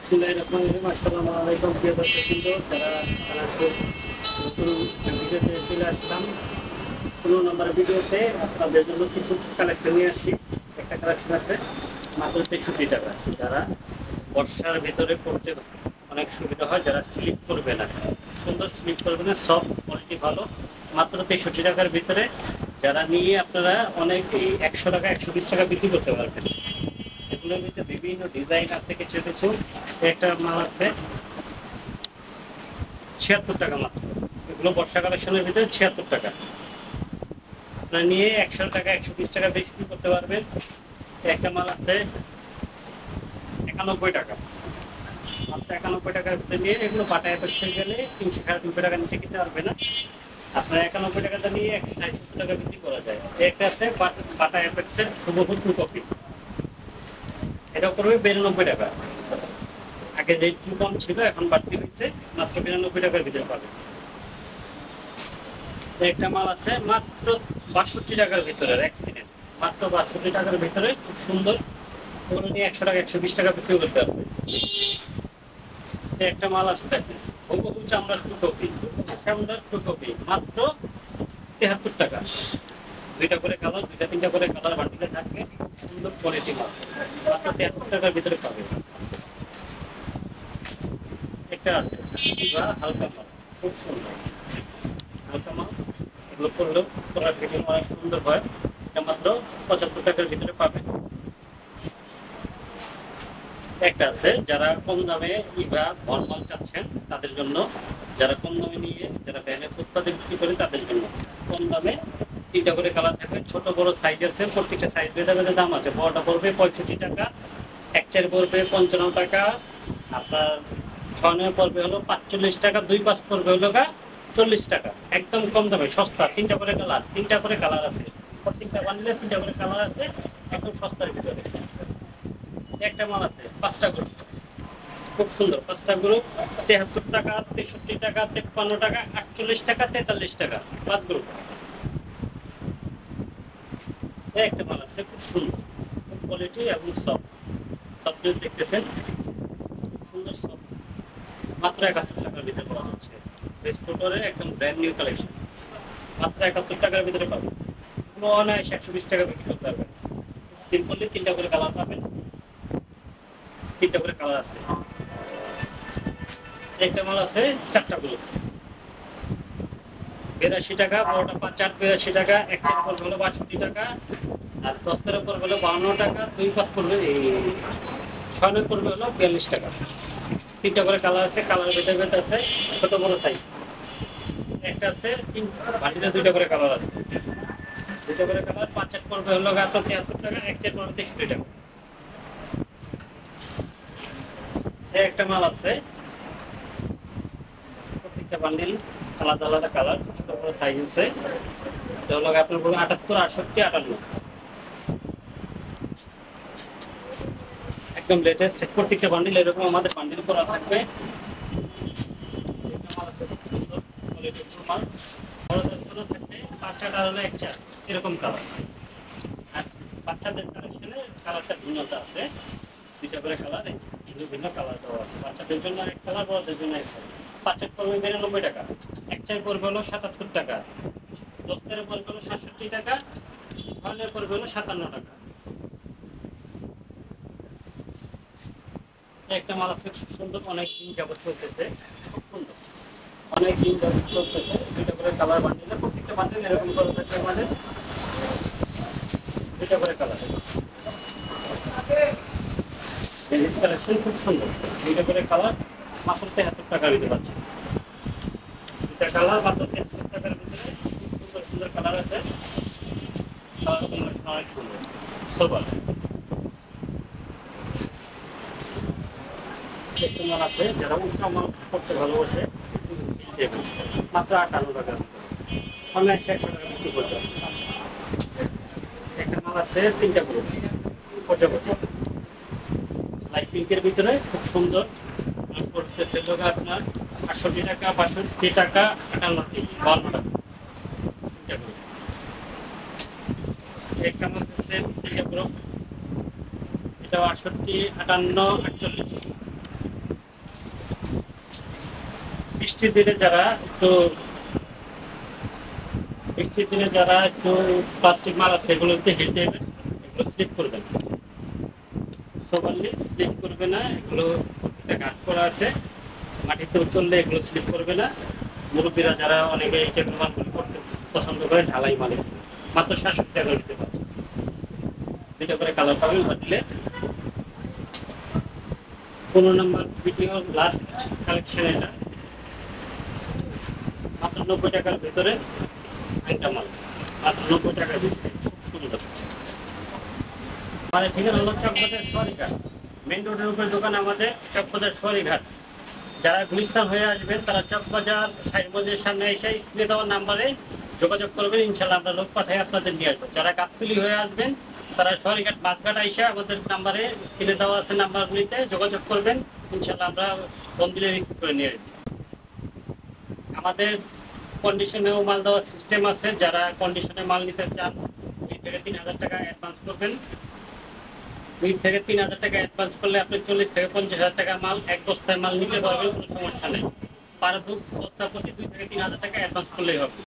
বিসমিল্লাহিররহমানিররহিম। আসসালামু আলাইকুম প্রিয় দর্শকবৃন্দ, যারা নতুন ভিডিওতে চলে আসলাম। 15 নম্বর ভিডিওতে আপনাদের জন্য কিছু কালেকশন নিয়ে আসছি। একটা কালেকশন আছে মাত্র 63 টাকা। যারা বর্ষার ভিতরে পড়তে অনেক সুবিধা হয়, যারা স্লিপ করবে না, সুন্দর স্লিপ করবে না, সফট কোয়ালিটি ভালো, মাত্র 63 টাকার ভিতরে যারা নিয়ে আপনারা অনেক 100 টাকা 120 টাকা বিক্রি করতে পারবেন। এগুলোর ভিতরে বিভিন্ন ডিজাইন আছে, কিছু কিছু। একটা মাল আছে 76 টাকা মাত্র। এগুলো বর্ষা কালেকশনের ভিতরে 76 টাকা আপনারা নিয়ে 100 টাকা 120 টাকা বিক্রি করতে পারবেন। একটা মাল আছে 91 টাকা মাত্র। 91 টাকার ভিতরে নিয়ে এগুলো বাটা অ্যাপেক্সে গেলে 300 350 টাকা নিচে কিনতে পারবে না। আপনার 91 টাকাটা নিয়ে 160 টাকা বিক্রি করা যায়। একটা আছে বাটা অ্যাপেক্সের হুবহু 2 কপি, এটা পড়বে 92 টাকা। আগে রেট কম ছিল, এখন বাড়তি হয়েছে, মাত্র 92 টাকার ভিতরে পাবে। একটা মাল আছে মাত্র 62 টাকার ভিতরে, অ্যাক্সিডেন্ট, মাত্র 62 টাকার ভিতরে, খুব সুন্দর। ওগুলো নিয়ে 100 টাকা 120 টাকা বিক্রি করতে পারবে। একটা মাল আছে দেখেন, হুবহু চামড়ার 2 কপি, চামড়ার 2 কপি, মাত্র 73 টাকা। দুইটা করে কালার, দুইটা তিনটা করে কালার বান্ডিলে থাকবে, খুব সুন্দর কোয়ালিটি মাল, মাত্র 73 টাকার ভিতরে পাবে। একটা আছে হালকা মাল, খুব সুন্দর হালকা মাল। এগুলো করলেও করার ভিডিও অনেক সুন্দর হয়। এটা মাত্র 75 টাকার ভিতরে পাবে। একটা আছে যারা কম দামে ইভা ভরমাল চাচ্ছেন তাদের জন্য, যারা কম দামে নিয়ে যারা ব্যানে ফুটপাতে বিক্রি করে তাদের জন্য কম দামে 3টা করে কালার থাকবে, ছোট বড় সাইজ আছে, প্রত্যেকটা সাইজ ভেদে ভেদে দাম আছে। বড়টা পড়বে 65 টাকা, এক চার পড়বে 55 টাকা, আপনার 6 পড়বে হলো 45 টাকা, 2 5 পড়বে হলো 40 টাকা। একদম কম দামে সস্তা। 3টা করে কালার, 3টা করে কালার আছে, প্রত্যেকটা বান্ডিলে 3টা করে কালার আছে, একদম সস্তার ভিতরে। একটা মাল আছে 5টা গ্রুপ, খুব সুন্দর। 5টা গ্রুপ 73 টাকা, 63 টাকা, 53 টাকা, 48 টাকা, 43 টাকা, 5 গ্রুপ। একটা মাল আছে খুব সুন্দর, খুব কোয়ালিটি এবং সফট, সফটনেস দেখতেছেন, খুব সুন্দর সফট, মাত্র 71 টাকার ভিতরে পাওয়া যাচ্ছে। বেস্ট ফটোরে একদম ব্র্যান্ড নিউ কালেকশন, মাত্র 71 টাকার ভিতরে পাবেন। কোনো অনায়াসে 120 টাকা বিক্রি করতে পারবেন। সিম্পলি 3টা করে কালার পাবেন, 3টা করে কালার আছে। একটা মাল আছে 4টা গ্রুপ, 82 টাকা, বড়টা 5 82 টাকা, এক চার পর হলো 62 টাকা, আর 10টার উপর হলো 52 টাকা, 2 5 পড়বে 6 পড়বে হলো 42 টাকা। 3টা করে কালার আছে, কালার ভেতরে ভেতরে আছে, ছোট বড় সাইজ। একটা আছে 3 বান্ডিলে 2টা করে কালার আছে, 2টা করে কালার। 5 8 পড়বে হলো 73 টাকা, এক চার পড়বে 63 টাকা। একটা মাল আছে, প্রত্যেকটা বান্ডিল আলাদা আলাদা কালার, ছোট বড় সাইজ আছে। এটা হলো আপনার 78 68 58, একদম লেটেস্ট। প্রত্যেকটা বান্ডিল এরকম আমাদের বান্ডিল করা থাকবে। মাল আছে খুব সুন্দর কোয়ালিটির মাল, বড়দের জন্য থাকবে 5 8 আর হলো 1 4 এরকম কালার। আর বাচ্চাদের কালেকশনে কালারটা ভিন্নতা আছে, 2টা করে কালার, ভিন্ন কালার দেওয়া আছে। বাচ্চাদের জন্য এক কালার, বড়দের জন্য এক কালার। 5 8 পড়বে 92 টাকা, এক চার পড়বে হলো 77 টাকা, 10টার পড়বে হলো 67 টাকা, 6 পড়বে হলো 57 টাকা। একটা মাল আছে খুব সুন্দর, অনেক দিন যাবত চলতেছে, খুব সুন্দর, অনেক দিন যাবত চলতেছে। 2টা করে কালার বান্ডিলে, প্রত্যেকটা বান্ডিল এরকম করে থাকবে আমাদের, 2টা করে কালার। কালেকশন খুব সুন্দর, 2টা করে কালার, মাত্র 73 টাকার ভিতরে পাচ্ছি। 2টা কালার মাত্র 73 টাকার ভিতরে, সুন্দর সুন্দর কালার আছে, কালার কম্বিনেশন অনেক সুন্দর, সোবার। একটা মাল আছে যারা উচ্চ মাল করতে ভালোবাসে, মাত্র 58 টাকার ভিতরে, অনায়াসে 100 টাকা বিক্রি করতে হবে। একটা মাল আছে 3টা গ্রুপ, প্রজাপতি লাইট পিঙ্কের ভিতরে, খুব সুন্দর। পড়তেছে লোক আপনার 68 টাকা, 62 টাকা, 58 52 টাকা। 3টা গ্রুপ। একটা মাল আছে 3টা গ্রুপ, এটা 68 58 48, বৃষ্টির দিনে যারা একটু প্লাস্টিক মাল আছে এগুলোতে হেঁটে এগুলো স্লিপ করবে না, সোভারলি স্লিপ করবে না। এগুলো গার্ড করা আছে, মাটিতে চললে এগুলো স্লিপ করবে না। মুরব্বীরা যারা অনেকে এই টাইপের মালগুলো করতে পছন্দ করে, ঢালাই মালে মাত্র 700 টাকা করে দিতে পারছে। 2টা করে কালার পাবেন বাটলে। 15 নম্বর ভিডিও লাস্ট কালেকশন এটা, মাত্র 90 টাকার ভিতরে একটা মাল, মাত্র 90 টাকার ভিতরে, খুব সুন্দর। আমাদের ঠিকানা হলো চকবাজার সোয়ারিঘাট, মেইন রোডের উপরে দোকান আমাদের, চকবাজার সোয়ারিঘাট। যারা গুলিস্তান হয়ে আসবেন তারা চকবাজার সাইমজের সামনে এসে স্ক্রিনে দেওয়ার নাম্বারে যোগাযোগ করবেন, ইনশাল্লাহ আমরা লোক পাঠাই আপনাদের নিয়ে আসবো। যারা গাবতলী হয়ে আসবেন তারা সোয়ারিঘাট বাসঘাট আইসা আমাদের নাম্বারে স্ক্রিনে দেওয়া আছে নাম্বারগুলিতে যোগাযোগ করবেন, ইনশাল্লাহ আমরা ফোন দিলে রিসিভ করে নিয়ে আসবো। আমাদের কন্ডিশনেও মাল দেওয়ার সিস্টেম আছে, যারা কন্ডিশনে মাল নিতে চান 2 থেকে 3,000 টাকা অ্যাডভান্স করবেন। 2 থেকে 3,000 টাকা অ্যাডভান্স করলে আপনি 40 থেকে 50,000 টাকা মাল, এক বস্তায় মাল নিতে পারবেন, কোনো সমস্যা নেই। পার বস্তা প্রতি 2 থেকে 3,000 টাকা অ্যাডভান্স করলেই হবে।